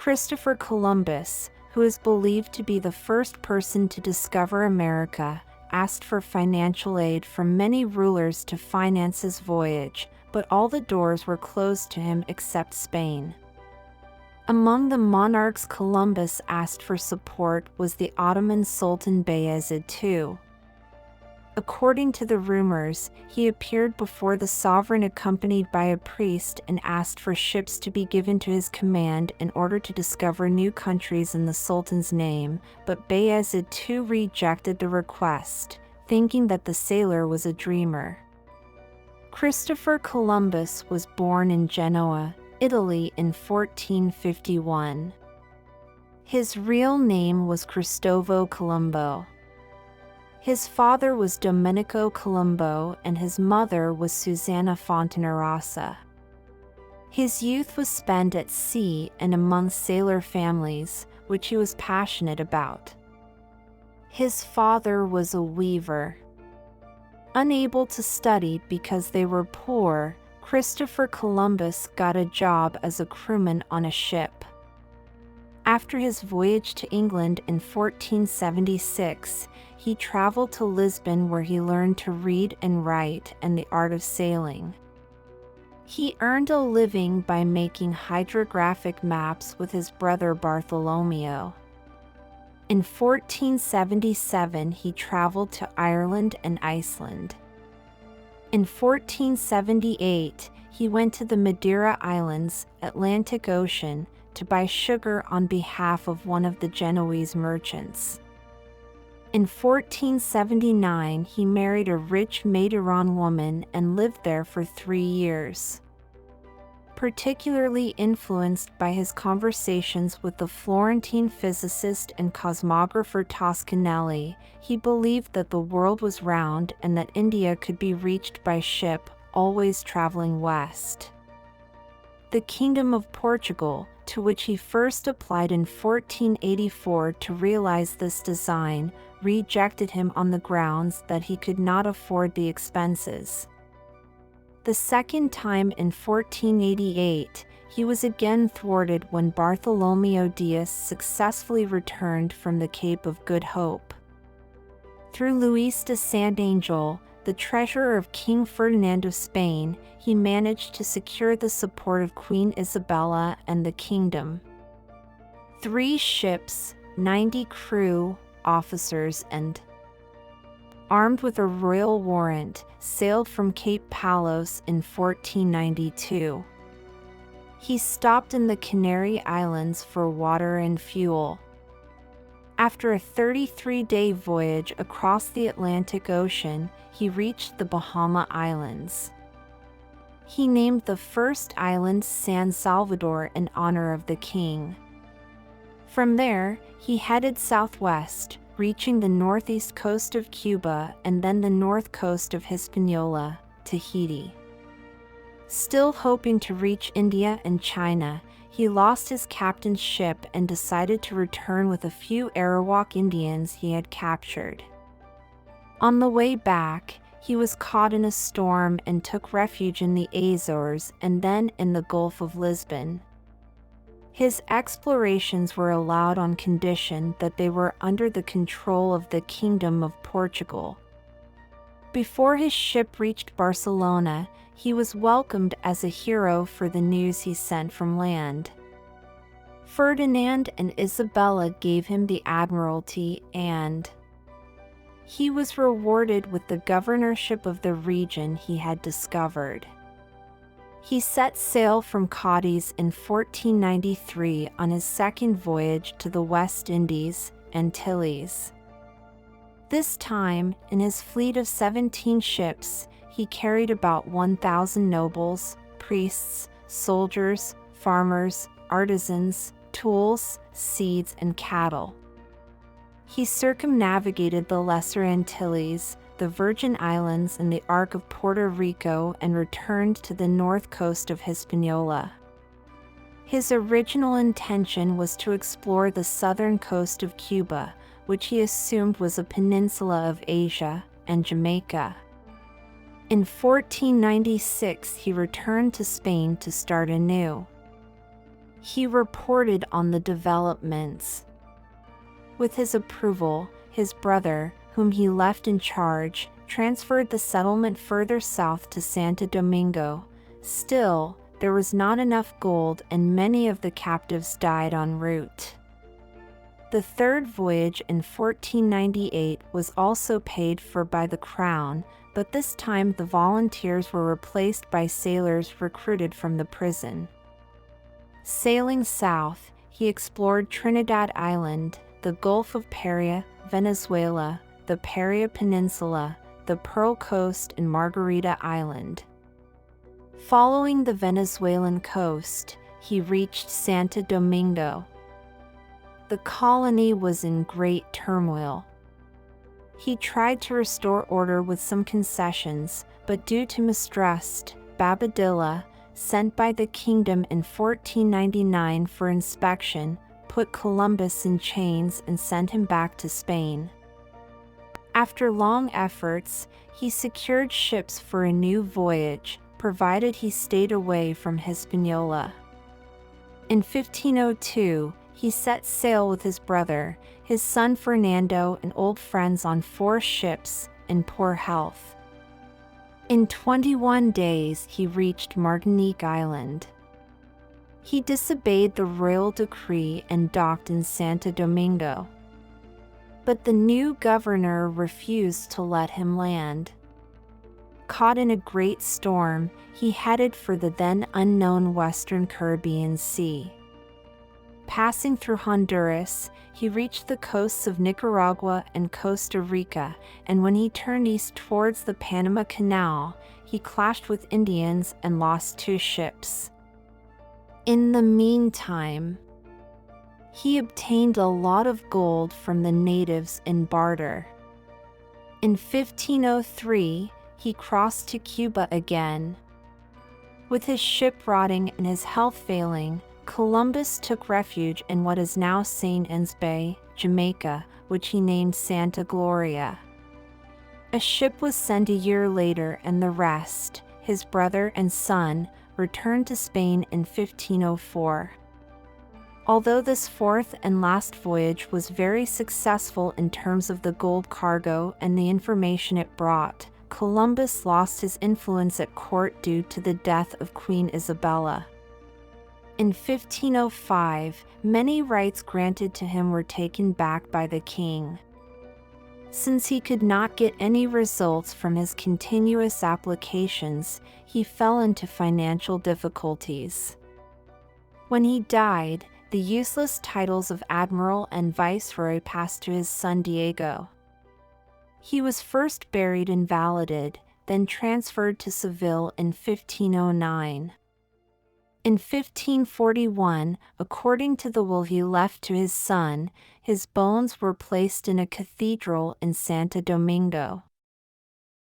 Christopher Columbus, who is believed to be the first person to discover America, asked for financial aid from many rulers to finance his voyage, but all the doors were closed to him except Spain. Among the monarchs Columbus asked for support was the Ottoman Sultan Bayezid II. According to the rumors, he appeared before the sovereign accompanied by a priest and asked for ships to be given to his command in order to discover new countries in the Sultan's name, but Bayezid II rejected the request, thinking that the sailor was a dreamer. Christopher Columbus was born in Genoa, Italy in 1451. His real name was Cristovo Colombo. His father was Domenico Colombo and his mother was Susanna Fontanarossa. His youth was spent at sea and among sailor families, which he was passionate about. His father was a weaver. Unable to study because they were poor, Christopher Columbus got a job as a crewman on a ship. After his voyage to England in 1476, he traveled to Lisbon where he learned to read and write and the art of sailing. He earned a living by making hydrographic maps with his brother Bartholomew. In 1477, he traveled to Ireland and Iceland. In 1478, he went to the Madeira Islands, Atlantic Ocean, to buy sugar on behalf of one of the Genoese merchants. In 1479, he married a rich Madeiran woman and lived there for 3 years. Particularly influenced by his conversations with the Florentine physicist and cosmographer Toscanelli, he believed that the world was round and that India could be reached by ship, always traveling west. The Kingdom of Portugal, to which he first applied in 1484 to realize this design, rejected him on the grounds that he could not afford the expenses. The second time in 1488, he was again thwarted when Bartholomew Dias successfully returned from the Cape of Good Hope. Through Luis de Santangel, the treasurer of King Ferdinand of Spain, he managed to secure the support of Queen Isabella and the kingdom. 3 ships, 90 crew, officers and armed with a royal warrant, sailed from Cape Palos in 1492. He stopped in the Canary Islands for water and fuel. After a 33-day voyage across the Atlantic Ocean, he reached the Bahama Islands. He named the first island San Salvador in honor of the king. From there, he headed southwest, reaching the northeast coast of Cuba and then the north coast of Hispaniola, Tahiti. Still hoping to reach India and China, he lost his captain's ship and decided to return with a few Arawak Indians he had captured. On the way back, he was caught in a storm and took refuge in the Azores and then in the Gulf of Lisbon. His explorations were allowed on condition that they were under the control of the Kingdom of Portugal. Before his ship reached Barcelona, he was welcomed as a hero for the news he sent from land. Ferdinand and Isabella gave him the admiralty and he was rewarded with the governorship of the region he had discovered. He set sail from Cadiz in 1493 on his second voyage to the West Indies, Antilles. This time, in his fleet of 17 ships, he carried about 1,000 nobles, priests, soldiers, farmers, artisans, tools, seeds, and cattle. He circumnavigated the Lesser Antilles, the Virgin Islands, and the Arc of Puerto Rico and returned to the north coast of Hispaniola. His original intention was to explore the southern coast of Cuba, which he assumed was a peninsula of Asia, and Jamaica. In 1496, he returned to Spain to start anew. He reported on the developments. With his approval, his brother, whom he left in charge, transferred the settlement further south to Santo Domingo. Still, there was not enough gold and many of the captives died en route. The third voyage in 1498 was also paid for by the crown, but this time the volunteers were replaced by sailors recruited from the prison. Sailing south, he explored Trinidad Island, the Gulf of Paria, Venezuela, the Paria Peninsula, the Pearl Coast and Margarita Island. Following the Venezuelan coast, he reached Santo Domingo. The colony was in great turmoil. He tried to restore order with some concessions, but due to mistrust, Bobadilla, sent by the kingdom in 1499 for inspection, put Columbus in chains and sent him back to Spain. After long efforts, he secured ships for a new voyage, provided he stayed away from Hispaniola. In 1502, he set sail with his brother, his son Fernando and old friends on 4 ships, in poor health. In 21 days he reached Martinique Island. He disobeyed the royal decree and docked in Santo Domingo. But the new governor refused to let him land. Caught in a great storm, he headed for the then unknown Western Caribbean Sea. Passing through Honduras, he reached the coasts of Nicaragua and Costa Rica, and when he turned east towards the Panama Canal, he clashed with Indians and lost 2 ships. In the meantime, he obtained a lot of gold from the natives in barter. In 1503, he crossed to Cuba again. With his ship rotting and his health failing, Columbus took refuge in what is now St. Anne's Bay, Jamaica, which he named Santa Gloria. A ship was sent a year later and the rest, his brother and son, returned to Spain in 1504. Although this 4th and last voyage was very successful in terms of the gold cargo and the information it brought, Columbus lost his influence at court due to the death of Queen Isabella. In 1505, many rights granted to him were taken back by the king. Since he could not get any results from his continuous applications, he fell into financial difficulties. When he died, the useless titles of admiral and viceroy passed to his son Diego. He was first buried in Valladolid, then transferred to Seville in 1509. In 1541, according to the will he left to his son, his bones were placed in a cathedral in Santo Domingo.